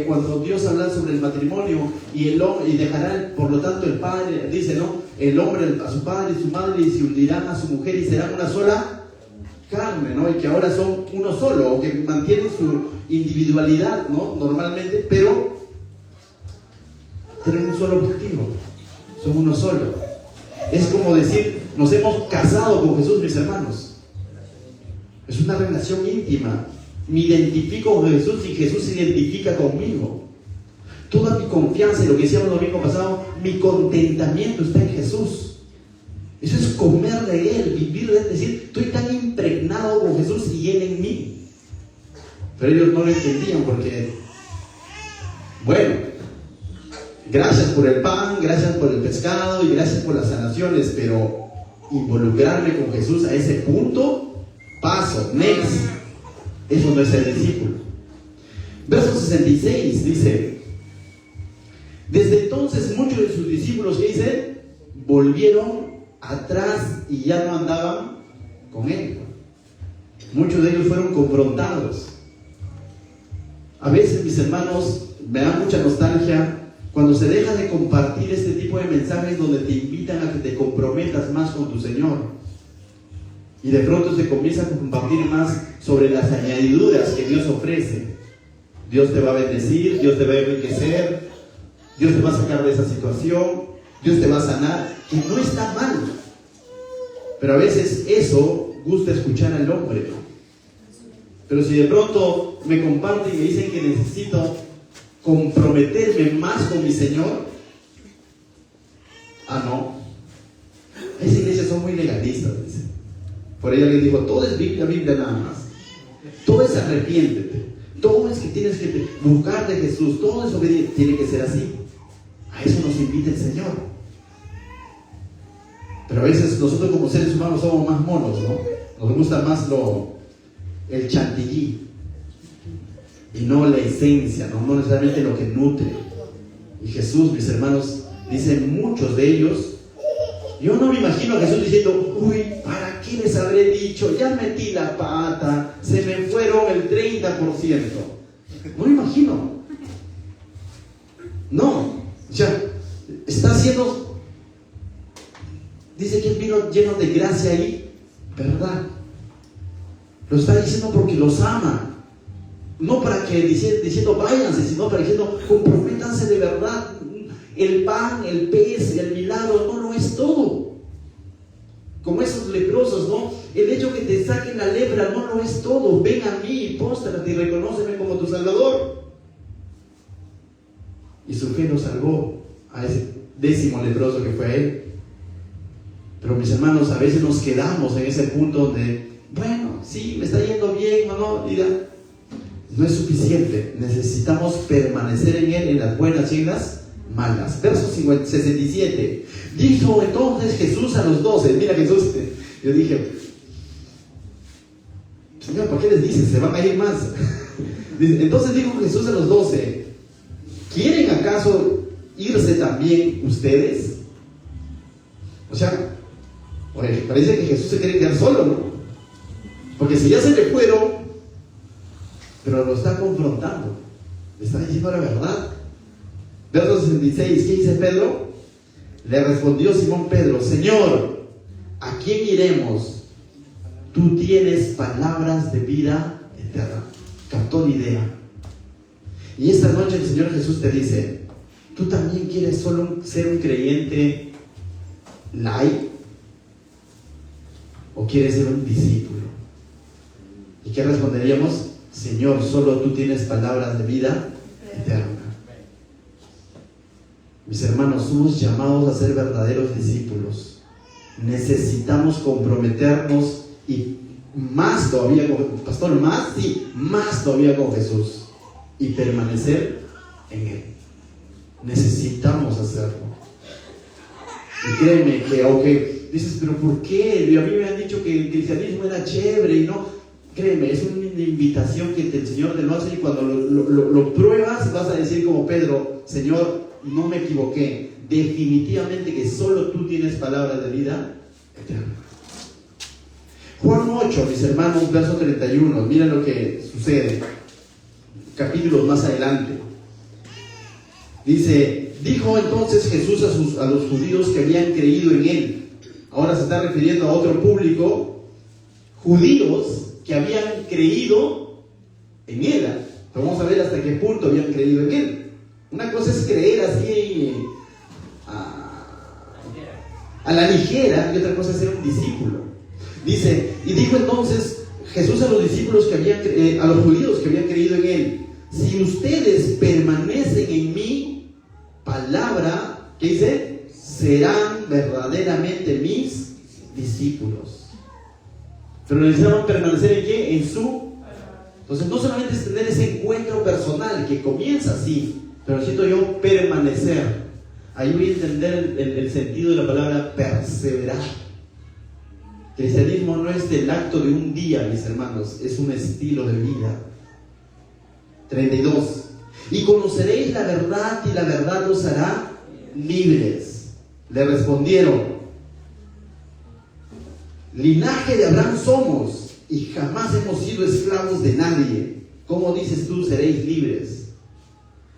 Cuando Dios habla sobre el matrimonio y dejará, por lo tanto, el padre, dice, ¿no? El hombre a su padre y su madre y se unirán a su mujer y serán una sola carne, ¿no? Y que ahora son uno solo, o que mantienen su individualidad, ¿no? Normalmente, pero tienen un solo objetivo, son uno solo. Es como decir, nos hemos casado con Jesús, mis hermanos. Es una relación íntima. Me identifico con Jesús y Jesús se identifica conmigo. Toda mi confianza, y lo que decíamos el domingo pasado, mi contentamiento está en Jesús. Eso es comer de Él, vivir de Él, decir, estoy tan impregnado con Jesús y Él en mí. Pero ellos no lo entendían porque, bueno, gracias por el pan, gracias por el pescado y gracias por las sanaciones, pero involucrarme con Jesús a ese punto, paso, next. Eso no es ser discípulo. Verso 66 dice, desde entonces muchos de sus discípulos, ¿qué dicen? Volvieron atrás y ya no andaban con Él. Muchos de ellos fueron confrontados. A veces, mis hermanos, me da mucha nostalgia Cuando se deja de compartir este tipo de mensajes donde te invitan a que te comprometas más con tu Señor, y de pronto se comienza a compartir más sobre las añadiduras que Dios ofrece. Dios te va a bendecir, Dios te va a enriquecer, Dios te va a sacar de esa situación, Dios te va a sanar, que no está mal. Pero a veces eso gusta escuchar al hombre. Pero si de pronto me comparten y me dicen que necesito comprometerme más con mi Señor, no. Esas iglesias son muy legalistas, dice. Por ahí alguien dijo, todo es Biblia, Biblia nada más. Todo es arrepiéntete. Todo es que tienes que buscar de Jesús. Todo es obediente. Tiene que ser así. A eso nos invita el Señor. Pero a veces nosotros como seres humanos somos más monos, ¿no? Nos gusta más el chantilly y no la esencia, no necesariamente lo que nutre. Y Jesús, mis hermanos, dicen muchos de ellos. Yo no me imagino a Jesús diciendo, uy, ¿para qué les habré dicho? Ya metí la pata, se me fueron el 30%. No me imagino. No, o sea, está haciendo, dice que vino lleno de gracia ahí, ¿verdad? Lo está diciendo porque los ama. No para que diciendo váyanse, sino para diciendo comprométanse de verdad. El pan, el pez, el milagro no lo es todo. Como esos leprosos, ¿no? El hecho que te saquen la lepra no lo es todo. Ven a mí y póstrate y reconóceme como tu Salvador. Y su fe lo salvó a ese 10º leproso que fue a él. Pero mis hermanos, a veces nos quedamos en ese punto donde, bueno, sí, me está yendo bien o no, mira, no es suficiente. Necesitamos permanecer en él, en las buenas y en las malas. Verso 67. Dijo entonces Jesús a los 12. Mira Jesús, yo dije, Señor, ¿por qué les dices? Se van a ir más. Entonces dijo Jesús a los 12, ¿quieren acaso irse también ustedes? O sea, parece que Jesús se quiere quedar solo, ¿no? Porque si ya se le fueron, pero lo está confrontando, le está diciendo la verdad. Verso 66, ¿qué dice Pedro? Le respondió Simón Pedro, Señor, ¿a quién iremos? Tú tienes palabras de vida eterna. Captó la idea. Y esta noche el Señor Jesús te dice, ¿tú también quieres solo ser un creyente light? ¿O quieres ser un discípulo? ¿Y qué responderíamos? Señor, solo tú tienes palabras de vida eterna. Mis hermanos, somos llamados a ser verdaderos discípulos. Necesitamos comprometernos y más todavía con Pastor, más todavía con Jesús y permanecer en Él. Necesitamos hacerlo. Y créeme que aunque dices, pero ¿por qué? A mí me han dicho que el cristianismo era chévere y no. Créeme, es una invitación que el Señor te lo hace y cuando lo pruebas vas a decir como Pedro, Señor, no me equivoqué, definitivamente que solo tú tienes palabras de vida eterna. Juan 8, mis hermanos, verso 31, miren lo que sucede, capítulos más adelante. Dice, dijo entonces Jesús a los judíos que habían creído en Él. Ahora se está refiriendo a otro público, judíos que habían creído en Él. Pero vamos a ver hasta qué punto habían creído en Él. Una cosa es creer así a la ligera y otra cosa es ser un discípulo. Dice, y dijo entonces Jesús a los discípulos a los judíos que habían creído en Él, si ustedes permanecen en mi palabra, ¿qué dice? Serán verdaderamente mis discípulos. Pero necesitaban permanecer en ¿qué? En su. Entonces no solamente es tener ese encuentro personal que comienza así, pero siento yo permanecer. Ahí voy a entender el sentido de la palabra perseverar. El cristianismo no es el acto de un día, mis hermanos, es un estilo de vida. 32. Y conoceréis la verdad y la verdad os hará libres. Le respondieron, linaje de Abraham somos y jamás hemos sido esclavos de nadie. ¿Cómo dices tú seréis libres?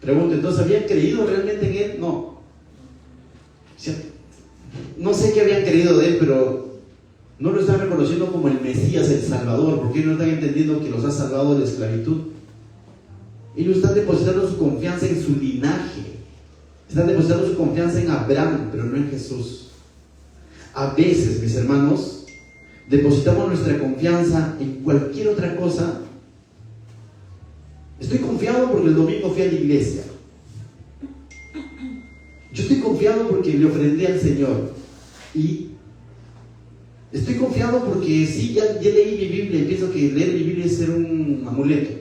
Pregunto, ¿entonces habían creído realmente en Él? No. No sé qué habían creído de Él, pero no lo están reconociendo como el Mesías, el Salvador, porque ellos no están entendiendo que los ha salvado de la esclavitud. Ellos están depositando su confianza en su linaje, están depositando su confianza en Abraham, pero no en Jesús. A veces, mis hermanos, depositamos nuestra confianza en cualquier otra cosa. Estoy confiado porque el domingo fui a la iglesia. Yo estoy confiado porque le ofrendé al Señor. Y estoy confiado porque sí, ya leí mi Biblia y pienso que leer mi Biblia es ser un amuleto.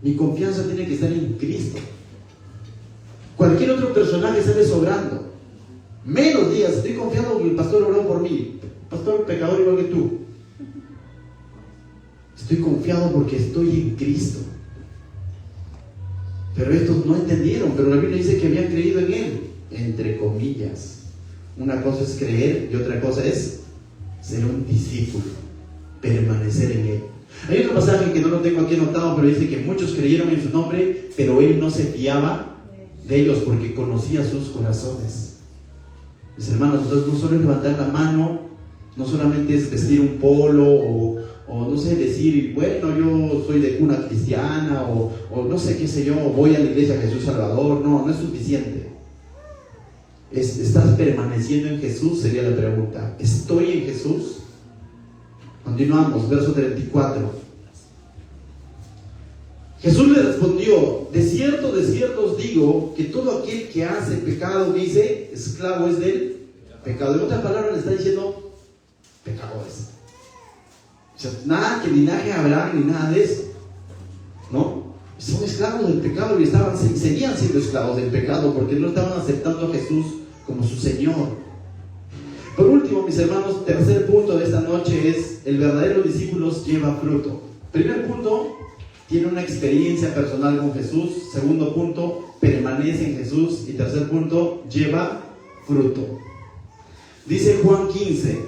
Mi confianza tiene que estar en Cristo. Cualquier otro personaje sale sobrando. Menos días, estoy confiado porque el pastor oró por mí. Pastor pecador igual que tú. Estoy confiado porque estoy en Cristo. Pero estos no entendieron, pero la Biblia dice que habían creído en Él, entre comillas. Una cosa es creer y otra cosa es ser un discípulo, permanecer en Él. Hay otro pasaje que no lo tengo aquí anotado, pero dice que muchos creyeron en su nombre, pero Él no se fiaba de ellos porque conocía sus corazones. Mis hermanos, entonces no solo es levantar la mano, no solamente es vestir un polo o no sé, decir, bueno, yo soy de cuna cristiana o no sé qué sé yo, voy a la iglesia Jesús Salvador. No es suficiente. ¿Estás permaneciendo en Jesús? Sería la pregunta. ¿Estoy en Jesús? Continuamos, verso 34. Jesús le respondió: de cierto os digo que todo aquel que hace pecado, dice, esclavo es del pecado. En otras palabras le está diciendo pecadores. O sea, nada que linaje de Abraham ni nada de eso, ¿no? Son esclavos del pecado y seguían siendo esclavos del pecado porque no estaban aceptando a Jesús como su Señor. Por último, mis hermanos, tercer punto de esta noche es: el verdadero discípulo lleva fruto. Primer punto, tiene una experiencia personal con Jesús. Segundo punto, permanece en Jesús. Y tercer punto, lleva fruto. Dice Juan 15: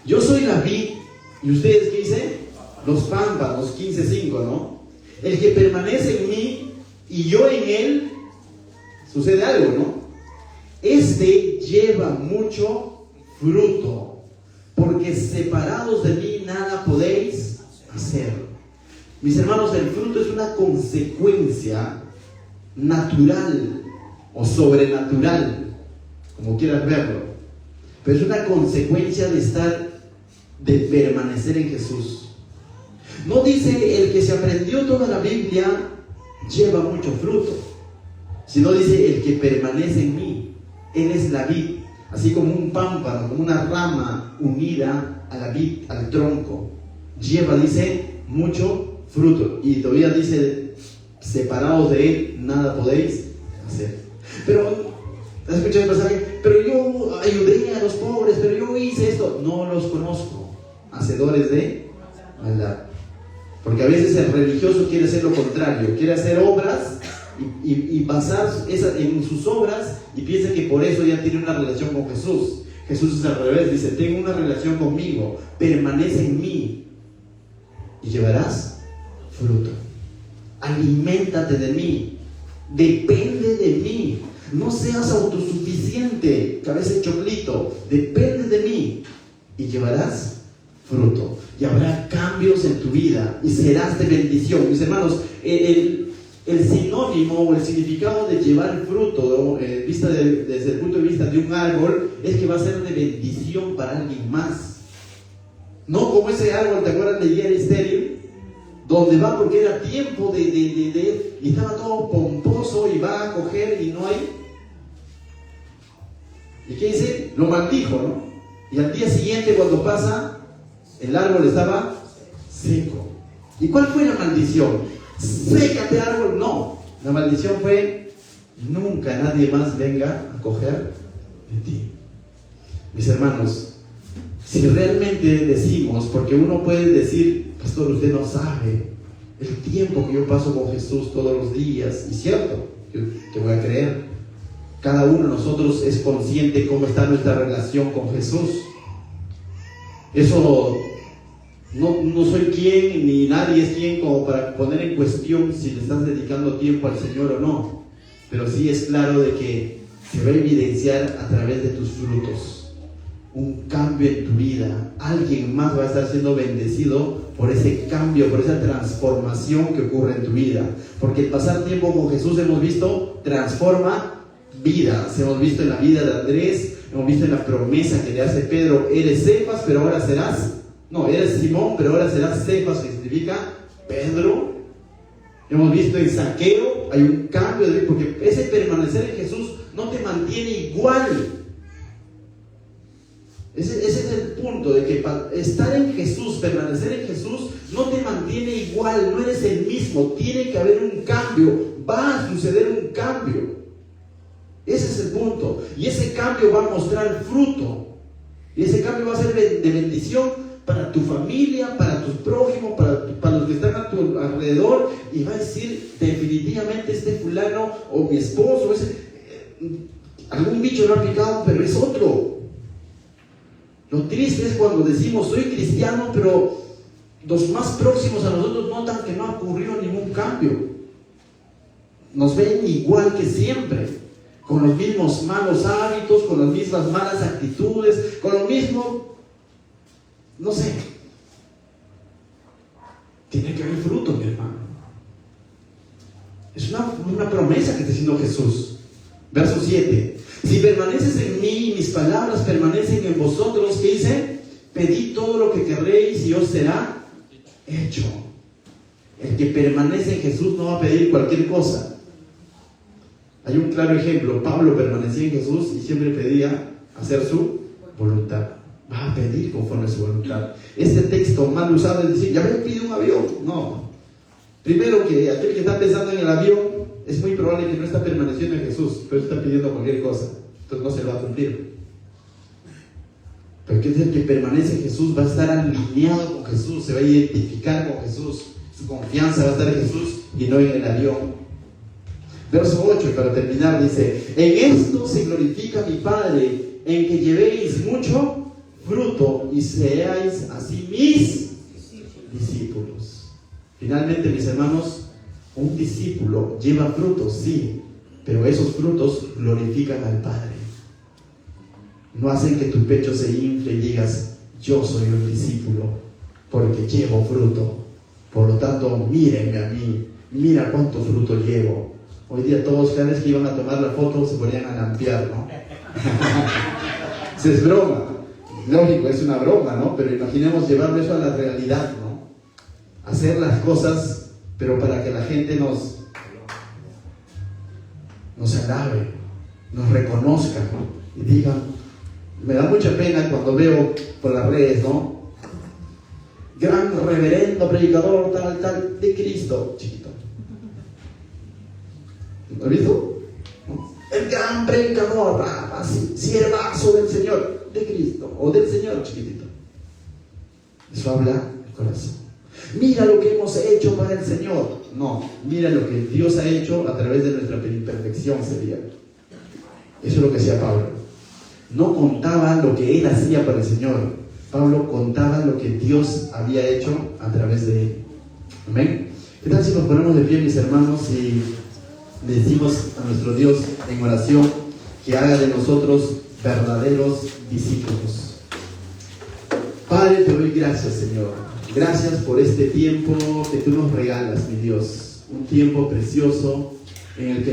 yo soy la vid, y ustedes, ¿qué dicen? Los pámpanos, 15:5, ¿no? El que permanece en mí y yo en él, sucede algo, ¿no? Este lleva mucho fruto, porque separados de mí nada podéis hacer. Mis hermanos, el fruto es una consecuencia natural o sobrenatural, como quieras verlo, pero es una consecuencia de permanecer en Jesús. No dice el que se aprendió toda la Biblia lleva mucho fruto, sino dice el que permanece en mí. Él es la vid, así como un pámpano, como una rama unida a la vid, al tronco. Lleva, dice, mucho fruto. Y todavía dice, separados de él, nada podéis hacer. Pero, ¿has escuchado el pasaje? Pero yo ayudé a los pobres, pero yo hice esto. No los conozco, hacedores de maldad. Porque a veces el religioso quiere hacer lo contrario, quiere hacer obras y basar en sus obras y piensa que por eso ya tiene una relación con Jesús. Jesús es al revés, dice: tengo una relación conmigo, permanece en mí y llevarás fruto. Aliméntate de mí, depende de mí. No seas autosuficiente, cabeza de choclito, depende de mí y llevarás fruto. Y habrá cambios en tu vida y serás de bendición. Mis hermanos, el sinónimo o el significado de llevar fruto, desde el punto de vista de un árbol, es que va a ser de bendición para alguien más. No como ese árbol, ¿te acuerdas de higuera estéril? Donde va porque era tiempo y estaba todo pomposo y va a coger y no hay. ¿Y qué dice? Lo maldijo, ¿no? Y al día siguiente, cuando pasa, el árbol estaba seco. ¿Y cuál fue la maldición? Sécate, árbol. No, la maldición fue: nunca nadie más venga a coger de ti. Mis hermanos, si realmente decimos, porque uno puede decir: pastor, usted no sabe el tiempo que yo paso con Jesús todos los días. Y cierto, yo te voy a creer. Cada uno de nosotros es consciente cómo está nuestra relación con Jesús. Eso No soy quien, ni nadie es quien como para poner en cuestión si le estás dedicando tiempo al Señor o no. Pero sí es claro de que se va a evidenciar a través de tus frutos. Un cambio en tu vida. Alguien más va a estar siendo bendecido por ese cambio, por esa transformación que ocurre en tu vida. Porque el pasar tiempo con Jesús, hemos visto, transforma vidas. Hemos visto en la vida de Andrés, hemos visto en la promesa que le hace Pedro: eres Cefas, pero ahora serás... No, eres Simón, pero ahora serás Cefas, que significa Pedro. Hemos visto en Zaqueo, hay un cambio de vida, porque ese permanecer en Jesús no te mantiene igual. Ese es el punto, de que estar en Jesús, permanecer en Jesús, no te mantiene igual, no eres el mismo, tiene que haber un cambio, va a suceder un cambio. Ese es el punto, y ese cambio va a mostrar fruto, y ese cambio va a ser de bendición para tu familia, para tus prójimos, para los que están a tu alrededor, y va a decir: definitivamente este fulano, o mi esposo, algún bicho lo ha picado, pero es otro. Lo triste es cuando decimos: soy cristiano, pero los más próximos a nosotros notan que no ha ocurrido ningún cambio. Nos ven igual que siempre, con los mismos malos hábitos, con las mismas malas actitudes, con lo mismo, no sé. Tiene que haber fruto, mi hermano. Es una promesa que está haciendo Jesús. Verso 7. Si permaneces en mí y mis palabras permanecen en vosotros, ¿qué dice? Pedid todo lo que querréis y os será hecho. El que permanece en Jesús no va a pedir cualquier cosa. Hay un claro ejemplo. Pablo permanecía en Jesús y siempre pedía hacer su voluntad. Va a pedir conforme a su voluntad. Este texto mal usado es decir: ya me pide un avión. No. Primero, que aquel que está pensando en el avión es muy probable que no está permaneciendo en Jesús, pero está pidiendo cualquier cosa, entonces no se va a cumplir. Pero que es el que permanece en Jesús, va a estar alineado con Jesús, se va a identificar con Jesús, su confianza va a estar en Jesús y no en el avión. Verso 8, y para terminar, dice: en esto se glorifica mi Padre, en que llevéis mucho fruto y seáis así mis discípulos. Finalmente, mis hermanos, un discípulo lleva frutos, sí, pero esos frutos glorifican al Padre. No hacen que tu pecho se infle y digas: yo soy un discípulo, porque llevo fruto. Por lo tanto, mírenme a mí, mira cuánto fruto llevo. Hoy día todos, cada vez que iban a tomar la foto, se ponían a lampear, ¿no? Es broma. Lógico, es una broma, ¿no? Pero imaginemos llevarlo eso a la realidad, ¿no? Hacer las cosas, pero para que la gente nos alabe, nos reconozca y diga. Me da mucha pena cuando veo por las redes, ¿no? Gran reverendo predicador tal de Cristo, chiquito. ¿Lo has visto? ¿No? El gran predicador, así, siervazo del Señor, de Cristo, o del Señor, chiquitito. Eso habla el corazón. Mira lo que hemos hecho para el Señor. No, mira lo que Dios ha hecho a través de nuestra imperfección, sería. Eso es lo que hacía Pablo. No contaba lo que él hacía para el Señor. Pablo contaba lo que Dios había hecho a través de él. Amén. ¿Qué tal si nos ponemos de pie, mis hermanos, y le decimos a nuestro Dios en oración que haga de nosotros verdaderos discípulos? Padre, te doy gracias, Señor. Gracias por este tiempo que tú nos regalas, mi Dios. Un tiempo precioso en el que